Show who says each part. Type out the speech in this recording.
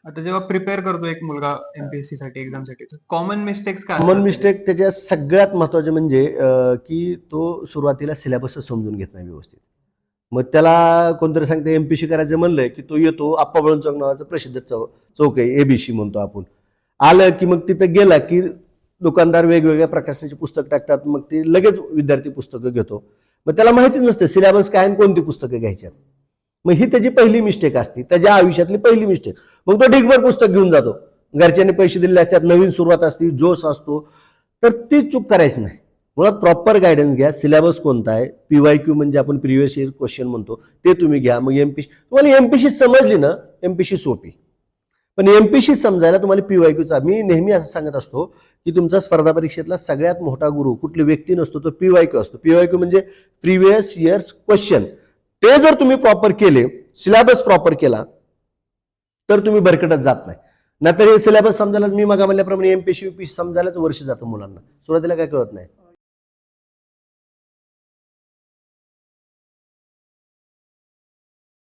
Speaker 1: आता जेव्हा प्रिपेअर करतो एक मुलगा एमपीएससी साठी एक्झामसाठी, कॉमन मिस्टेक्स काय
Speaker 2: कॉमन
Speaker 1: असतात
Speaker 2: मिस्टेक त्याच्या सगळ्यात महत्त्वाचे म्हणजे की तो सुरुवातीला सिलेबसच समजून घेत नाही व्यवस्थित. मग त्याला कोणतरी सांगते एमपीसी करायचं म्हणलंय की तो येतो आप्पा बळवंत चौक नावाचं प्रसिद्ध चौक आहे, एबीसी म्हणतो आपण. आलं की मग तिथं गेला की दुकानदार वेगवेगळ्या प्रकाशनाची पुस्तक टाकतात, मग ते लगेच विद्यार्थी पुस्तकं घेतो. मग त्याला माहितीच नसते सिलेबस काय आणि कोणती पुस्तकं घ्यायच्यात. मग ही त्याची पहिली मिस्टेक असते, त्याच्या आयुष्यातली पहिली मिस्टेक. मग तो ढिगभर पुस्तक घेऊन जातो, घरच्यांनी पैसे दिलेले असतात, नवीन सुरुवात असते, जोश असतो, तर ती चूक करायची नाही. मुळात प्रॉपर गायडन्स घ्या. सिलेबस कोणता आहे, पीवायक्यू म्हणजे आपण प्रिव्हियस इयर क्वेश्चन म्हणतो ते तुम्ही घ्या. मग एमपीसी तुम्हाला एमपीसी समजली ना, एमपीसी सोपी. पण एमपीसी समजायला तुम्हाला पीवायक्यूचा, मी नेहमी असं सांगत असतो की तुमचा स्पर्धा परीक्षेतला सगळ्यात मोठा गुरु कुठली व्यक्ती नसतो, तो पीवायक्यू असतो. पीवायक्यू म्हणजे प्रिव्हियस इयर्स क्वेश्चन. ते जर तुम्ही प्रॉपर केले, सिलेबस प्रॉपर केला, तर तुम्ही भरकटत जात नाही. नाहीतर हे सिलेबस समजायला मी मग म्हणल्याप्रमाणे एमपीसी यूपीसी समजायलाच वर्ष जातं मुलांना, सुरुवातीला काय कळत नाही.